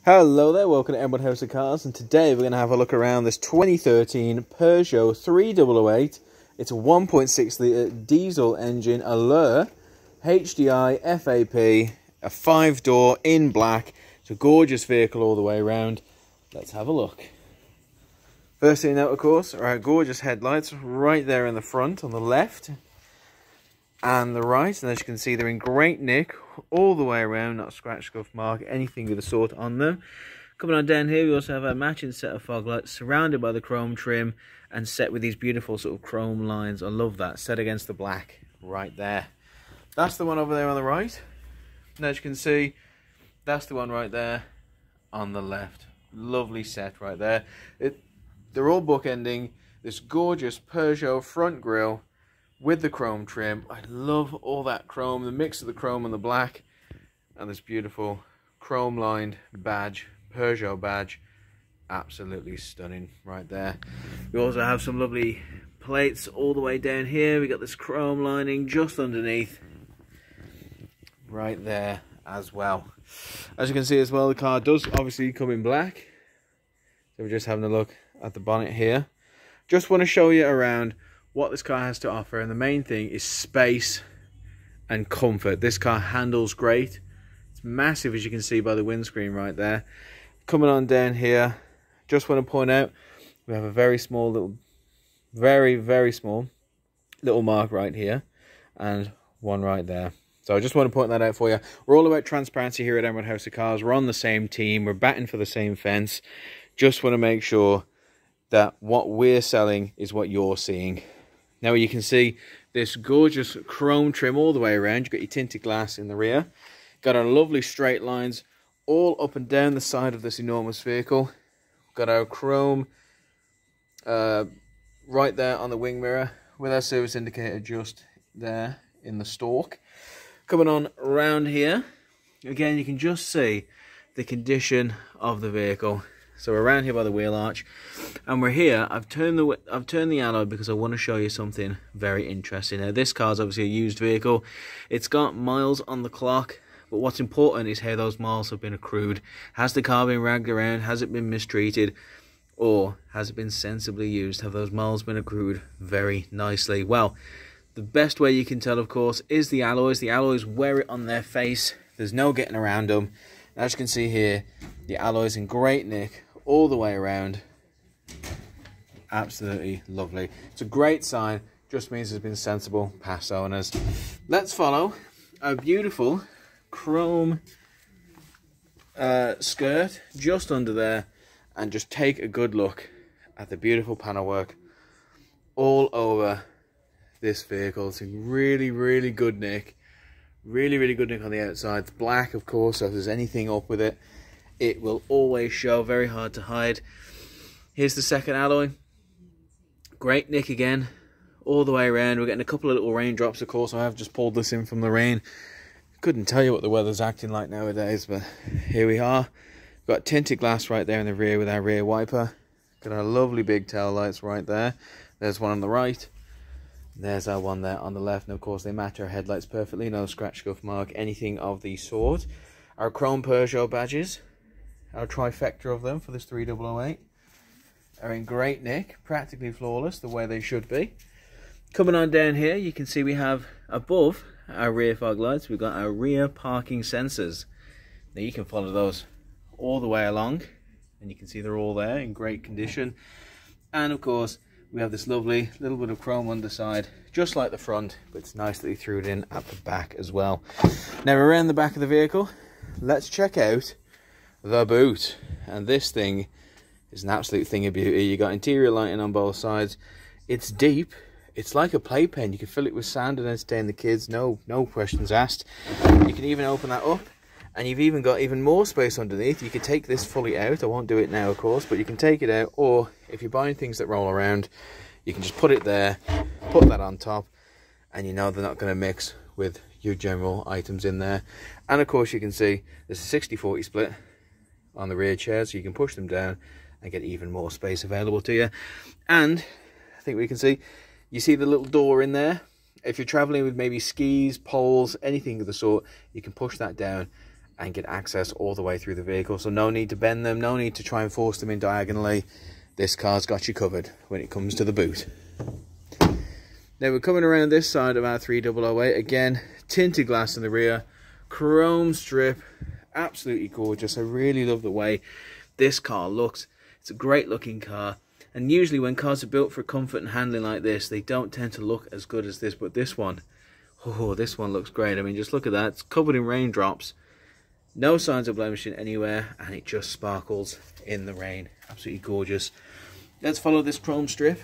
Hello there, welcome to Everyone House of Cars, and today we're going to have a look around this 2013 Peugeot 3008. It's a 1.6 litre diesel engine, Allure, HDI, FAP, a 5-door in black. It's a gorgeous vehicle all the way around. Let's have a look. First thing out, of course, are our gorgeous headlights right there in the front on the left and the right, and as you can see they're in great nick all the way around, not a scratch, scuff, mark, anything of the sort on them. Coming on down here, we also have a matching set of fog lights surrounded by the chrome trim and set with these beautiful sort of chrome lines. I love that, set against the black right there. That's the one over there on the right, and as you can see that's the one right there on the left. Lovely set right there. They're all bookending this gorgeous Peugeot front grille with the chrome trim. I love all that chrome, the mix of the chrome and the black, and this beautiful chrome lined badge, Peugeot badge. Absolutely stunning right there. We also have some lovely plates all the way down here. We got this chrome lining just underneath right there as well. As you can see as well, the car does obviously come in black. So we're just having a look at the bonnet here. Just want to show you around what this car has to offer, and the main thing is space and comfort. This car handles great. It's massive, as you can see by the windscreen right there. Coming on down here, just want to point out we have a very small little, very small little mark right here and one right there. So I just want to point that out for you. We're all about transparency here at Emerald House of Cars. We're on the same team, we're batting for the same fence. Just want to make sure that what we're selling is what you're seeing. Now you can see this gorgeous chrome trim all the way around. You've got your tinted glass in the rear. Got our lovely straight lines all up and down the side of this enormous vehicle. Got our chrome right there on the wing mirror with our service indicator just there in the stalk. Coming on around here, again you can just see the condition of the vehicle. So we're around here by the wheel arch, and we're here. I've turned the alloy because I want to show you something very interesting. Now this car's obviously a used vehicle. It's got miles on the clock, but what's important is how those miles have been accrued. Has the car been ragged around? Has it been mistreated? Or has it been sensibly used? Have those miles been accrued very nicely? Well, the best way you can tell, of course, is the alloys. The alloys wear it on their face. There's no getting around them. As you can see here, the alloys in great nick all the way around. Absolutely lovely. It's a great sign, just means it's been sensible past owners. Let's follow a beautiful chrome skirt just under there and just take a good look at the beautiful panel work all over this vehicle. It's in really good nick. Really good nick on the outside. It's black, of course, so if there's anything up with it, it will always show. Very hard to hide. Here's the second alloy. Great nick again all the way around. We're getting a couple of little raindrops, of course. I have just pulled this in from the rain. Couldn't tell you what the weather's acting like nowadays, but here we are. We've got tinted glass right there in the rear with our rear wiper. Got our lovely big tail lights right there. There's one on the right. There's our one there on the left, and of course they match our headlights perfectly. No scratch, scuff, mark, anything of the sort. Our chrome Peugeot badges, our trifecta of them for this 3008, are in great nick, practically flawless, the way they should be. Coming on down here, you can see we have above our rear fog lights, we've got our rear parking sensors. Now you can follow those all the way along, and you can see they're all there in great condition. And of course, we have this lovely little bit of chrome underside, just like the front, but it's nicely through in at the back as well. Now around the back of the vehicle, let's check out the boot. And this thing is an absolute thing of beauty. You got interior lighting on both sides. It's deep. It's like a playpen. You can fill it with sand and entertain the kids. No questions asked. You can even open that up, and you've even got even more space underneath. You could take this fully out. I won't do it now, of course, but you can take it out, or if you're buying things that roll around, you can just put it there, put that on top, and you know they're not going to mix with your general items in there. And of course you can see there's a 60-40 split on the rear chairs, so you can push them down and get even more space available to you. And I think we can see, you see the little door in there. If you're traveling with maybe skis, poles, anything of the sort, you can push that down and get access all the way through the vehicle. So no need to bend them, no need to try and force them in diagonally. This car's got you covered when it comes to the boot. Now we're coming around this side of our 3008. Again, tinted glass in the rear, chrome strip, absolutely gorgeous. I really love the way this car looks. It's a great looking car, and usually when cars are built for comfort and handling like this, they don't tend to look as good as this. But this one, oh, this one looks great. I mean, just look at that. It's covered in raindrops, no signs of blemishing anywhere, and it just sparkles in the rain. Absolutely gorgeous. Let's follow this chrome strip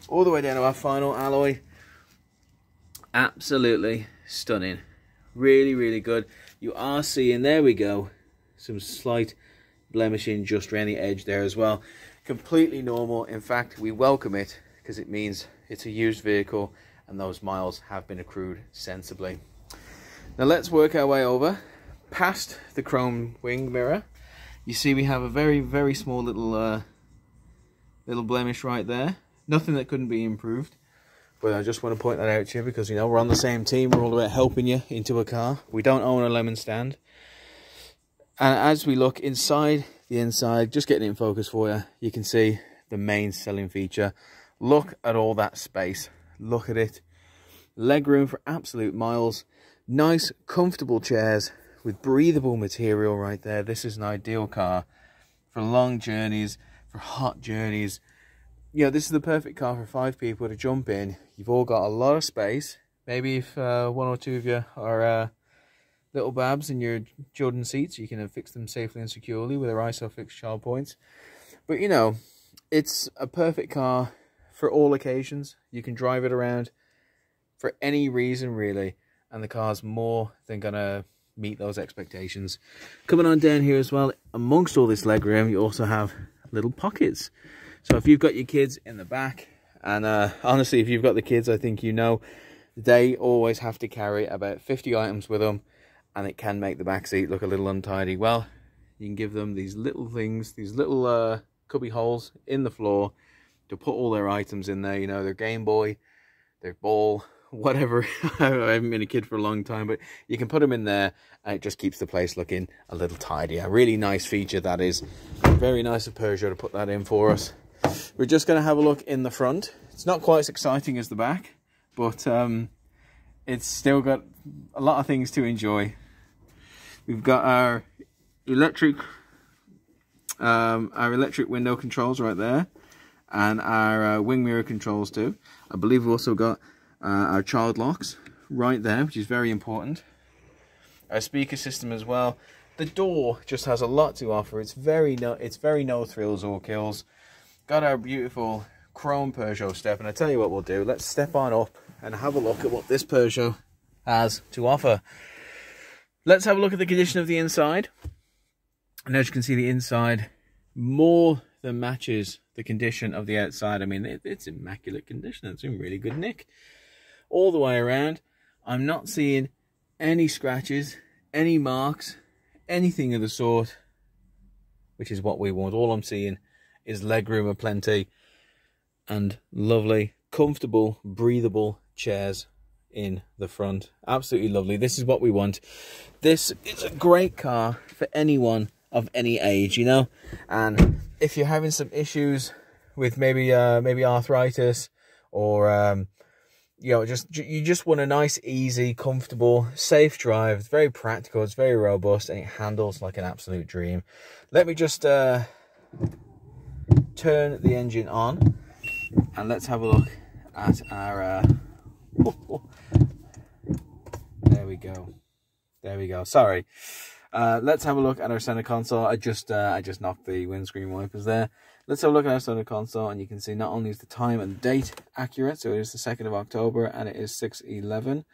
all the way down to our final alloy. Absolutely stunning. Really, really good. You are seeing, there we go, some slight blemishing just around the edge there as well. Completely normal. In fact, we welcome it because it means it's a used vehicle and those miles have been accrued sensibly. Now let's work our way over past the chrome wing mirror. You see we have a very, very small little blemish right there. Nothing that couldn't be improved. But I just want to point that out to you because, you know, we're on the same team. We're all about helping you into a car. We don't own a lemon stand. And as we look inside the inside, just getting it in focus for you, you can see the main selling feature. Look at all that space. Look at it. Leg room for absolute miles. Nice, comfortable chairs with breathable material right there. This is an ideal car for long journeys, for hot journeys. You know, this is the perfect car for 5 people to jump in. You've all got a lot of space. Maybe if 1 or 2 of you are little babs in your children's seats, you can fix them safely and securely with our Isofix Child points. But, you know, it's a perfect car for all occasions. You can drive it around for any reason, really. And the car's more than going to meet those expectations. Coming on down here as well, amongst all this legroom, you also have little pockets. So if you've got your kids in the back, and honestly, if you've got the kids, I think you know, they always have to carry about 50 items with them, and it can make the back seat look a little untidy. Well, you can give them these little things, these little cubby holes in the floor to put all their items in there. You know, their Game Boy, their ball, whatever. I haven't been a kid for a long time, but you can put them in there and it just keeps the place looking a little tidier. Really nice feature that is. Very nice of Peugeot to put that in for us. We're just going to have a look in the front. It's not quite as exciting as the back, but it's still got a lot of things to enjoy. We've got our electric window controls right there, and our wing mirror controls too. I believe we've also got our child locks right there, which is very important. Our speaker system as well. The door just has a lot to offer. It's very no thrills or kills. Got our beautiful chrome Peugeot step, and I tell you what we'll do. Let's step on up and have a look at what this Peugeot has to offer. Let's have a look at the condition of the inside. And as you can see, the inside more than matches the condition of the outside. I mean, it's immaculate condition. It's in really good nick all the way around. I'm not seeing any scratches, any marks, anything of the sort, which is what we want. All I'm seeing is legroom aplenty and lovely, comfortable, breathable chairs in the front. Absolutely lovely. This is what we want. This is a great car for anyone of any age, you know. And if you're having some issues with maybe arthritis, or you know, you just want a nice, easy, comfortable, safe drive. It's very practical, it's very robust, and it handles like an absolute dream. Let me just turn the engine on, and let's have a look at our there we go, sorry. Let's have a look at our center console. I just knocked the windscreen wipers there. Let's have a look at our center console, and you can see not only is the time and date accurate, so it is the 2nd of October and it is 6:11,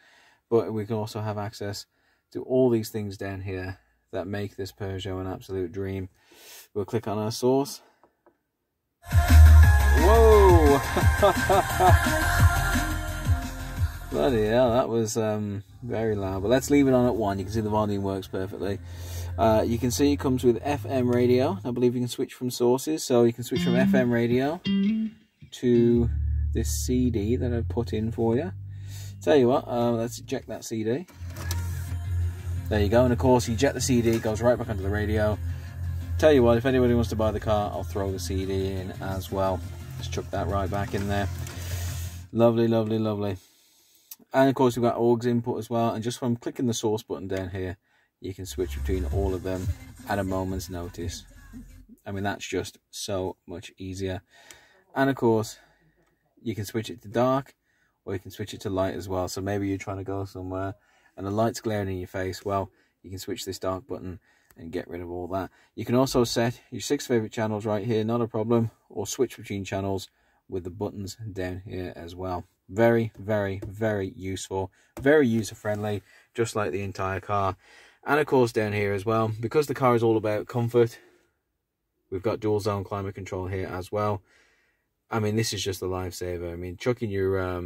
but we can also have access to all these things down here that make this Peugeot an absolute dream. We'll click on our source. Whoa! Bloody hell, that was very loud. But let's leave it on at 1. You can see the volume works perfectly. You can see it comes with FM radio. I believe you can switch from sources, so you can switch from FM radio to this CD that I've put in for you. Tell you what, let's eject that CD. There you go. And of course, you eject the CD, it goes right back onto the radio. Tell you what, if anybody wants to buy the car, I'll throw the CD in as well. Just chuck that right back in there. Lovely, lovely, lovely. And of course, we've got Aux Input as well. And just from clicking the source button down here, you can switch between all of them at a moment's notice. I mean, that's just so much easier. And of course, you can switch it to dark, or you can switch it to light as well. So maybe you're trying to go somewhere and the light's glaring in your face. Well, you can switch this dark button and get rid of all that. You can also set your 6 favorite channels right here, not a problem, or switch between channels with the buttons down here as well. Very, very, very useful, very user friendly, just like the entire car. And of course, down here as well, because the car is all about comfort, we've got dual zone climate control here as well. I mean, this is just a lifesaver. I mean, chucking your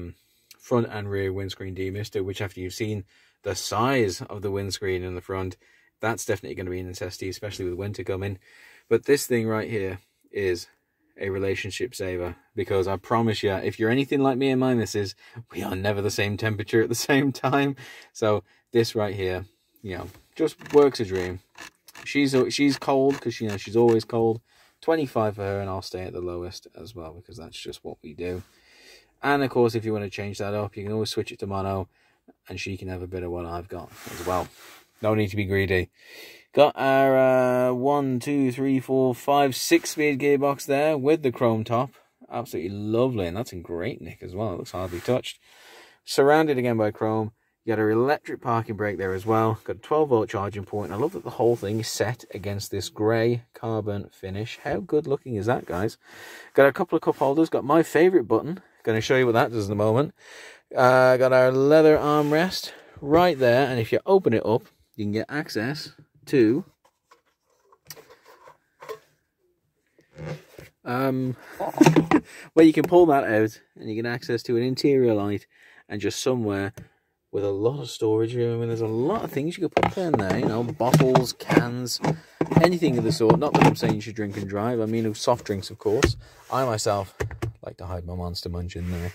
front and rear windscreen demister, which after you've seen the size of the windscreen in the front, that's definitely going to be a necessity, especially with winter coming. But this thing right here is a relationship saver, because I promise you, if you're anything like me and my missus, we are never the same temperature at the same time. So this right here, you know, just works a dream. She's cold because, you know, she's always cold. 25 for her, and I'll stay at the lowest as well, because that's just what we do. And of course, if you want to change that up, you can always switch it to mono, and she can have a bit of what I've got as well. No need to be greedy. Got our 1, 2, 3, 4, 5, 6-speed gearbox there with the chrome top. Absolutely lovely, and that's in great nick as well. It looks hardly touched. Surrounded again by chrome. You got our electric parking brake there as well. Got a 12-volt charging port. And I love that the whole thing is set against this grey carbon finish. How good looking is that, guys? Got a couple of cup holders. Got my favourite button. Going to show you what that does in a moment. Got our leather armrest right there. And if you open it up, you can get access to where you can pull that out and you get access to an interior light and just somewhere with a lot of storage room. I mean, there's a lot of things you could put in there, you know, bottles, cans, anything of the sort. Not that I'm saying you should drink and drive. I mean, soft drinks, of course. I myself like to hide my Monster Munch in there.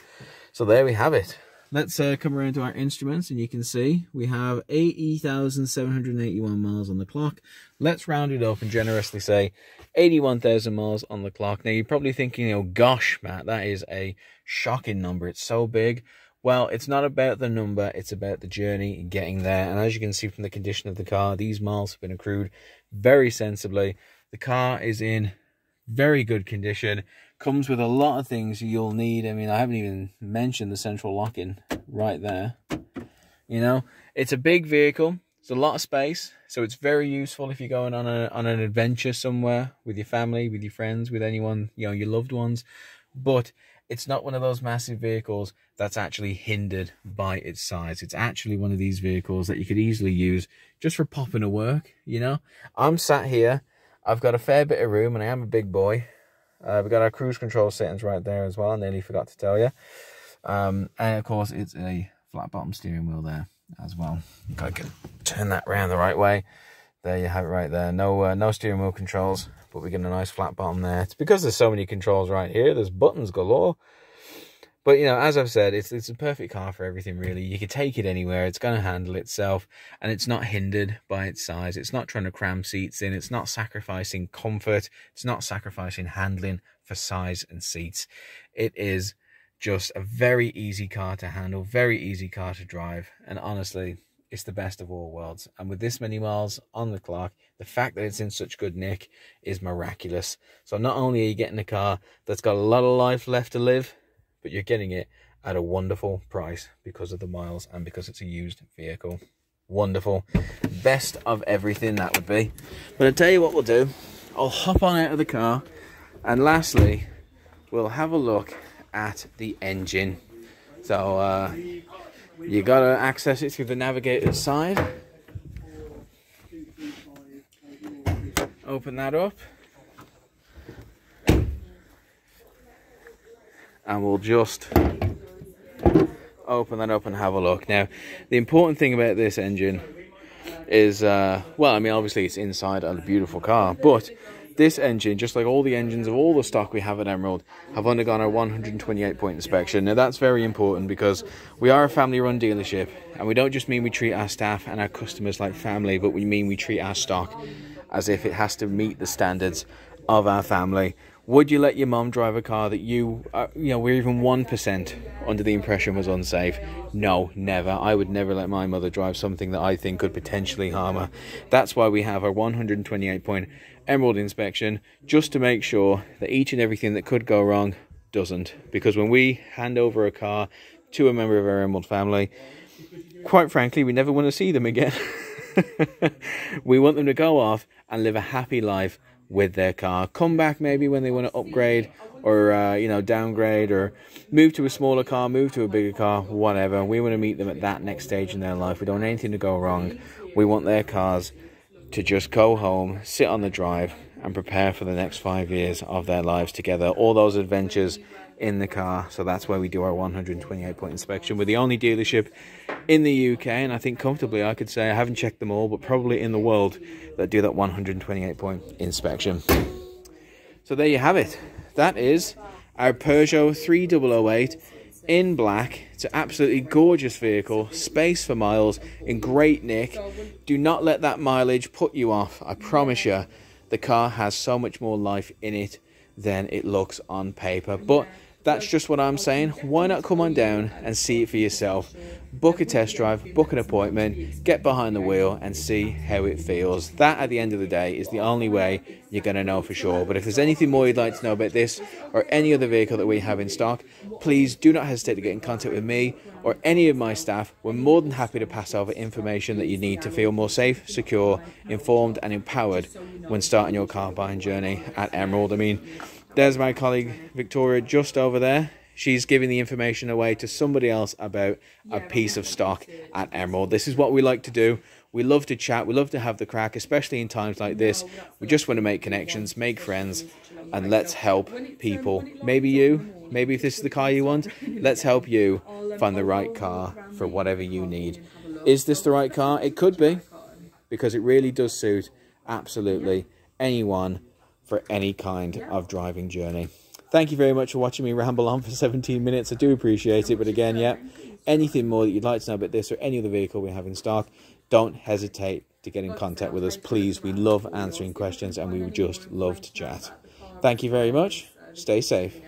So there we have it. Let's come around to our instruments, and you can see we have 80,781 miles on the clock. Let's round it up and generously say 81,000 miles on the clock. Now, you're probably thinking, oh gosh, Matt, that is a shocking number. It's so big. Well, it's not about the number, it's about the journey and getting there. And as you can see from the condition of the car, these miles have been accrued very sensibly. The car is in very good condition. Comes with a lot of things you'll need. I mean, I haven't even mentioned the central locking right there. You know, it's a big vehicle. It's a lot of space, so it's very useful if you're going on an adventure somewhere with your family, with your friends, with anyone, you know, your loved ones. But it's not one of those massive vehicles that's actually hindered by its size. It's actually one of these vehicles that you could easily use just for popping to work, you know. I'm sat here. I've got a fair bit of room, and I am a big boy. We've got our cruise control settings right there as well. I nearly forgot to tell you. And of course, it's a flat bottom steering wheel there as well. I can turn that around the right way. There you have it right there. No steering wheel controls, but we get a nice flat bottom there. It's because there's so many controls right here. There's buttons galore. But, you know, as I've said, it's a perfect car for everything, really. You can take it anywhere. It's going to handle itself, and it's not hindered by its size. It's not trying to cram seats in. It's not sacrificing comfort. It's not sacrificing handling for size and seats. It is just a very easy car to handle, very easy car to drive, and honestly, it's the best of all worlds. And with this many miles on the clock, the fact that it's in such good nick is miraculous. So not only are you getting a car that's got a lot of life left to live, but you're getting it at a wonderful price because of the miles and because it's a used vehicle. Wonderful. Best of everything, that would be. But I'll tell you what we'll do. I'll hop on out of the car, and lastly, we'll have a look at the engine. So you got to access it through the navigator's side. Open that up. And we'll just open that up and have a look. Now, the important thing about this engine is, well, I mean, obviously it's inside a beautiful car, but This engine, just like all the engines of all the stock we have at Emerald, have undergone a 128-point inspection. Now that's very important because we are a family-run dealership, and we don't just mean we treat our staff and our customers like family, but we mean we treat our stock as if it has to meet the standards of our family. Would you let your mum drive a car that you know, we're even 1% under the impression was unsafe? No, never. I would never let my mother drive something that I think could potentially harm her. That's why we have our 128-point Emerald inspection, just to make sure that each and everything that could go wrong doesn't. Because when we hand over a car to a member of our Emerald family, quite frankly, we never want to see them again. We want them to go off and live a happy life with their car. Come back maybe when they want to upgrade or you know, downgrade or move to a smaller car, move to a bigger car, whatever. We want to meet them at that next stage in their life. We don't want anything to go wrong. We want their cars to just go home, sit on the drive and prepare for the next 5 years of their lives together. All those adventures in the car. So that's why we do our 128-point inspection. We're the only dealership in the UK, and I think comfortably I could say, I haven't checked them all, but probably in the world, that do that 128-point inspection. So there you have it. That is our Peugeot 3008 in black. It's an absolutely gorgeous vehicle, space for miles, in great nick. Do not let that mileage put you off. I promise you, the car has so much more life in it than it looks on paper. But that's just what I'm saying. Why not come on down and see it for yourself? Book a test drive, book an appointment, get behind the wheel and see how it feels. That, at the end of the day, is the only way you're going to know for sure. But if there's anything more you'd like to know about this or any other vehicle that we have in stock, please do not hesitate to get in contact with me or any of my staff. We're more than happy to pass over information that you need to feel more safe, secure, informed and empowered when starting your car buying journey at Emerald. I mean, there's my colleague Victoria just over there. She's giving the information away to somebody else about a piece of stock at Emerald. This is what we like to do. We love to chat. We love to have the crack, especially in times like this. We just want to make connections, make friends, and let's help people. Maybe you, maybe if this is the car you want, let's help you find the right car for whatever you need. Is this the right car? It could be, because it really does suit absolutely anyone for any kind of driving journey. Thank you very much for watching me ramble on for 17 minutes. I do appreciate it. But again, yeah, anything more that you'd like to know about this or any other vehicle we have in stock, don't hesitate to get in contact with us. Please, we love answering questions and we would just love to chat. Thank you very much. Stay safe.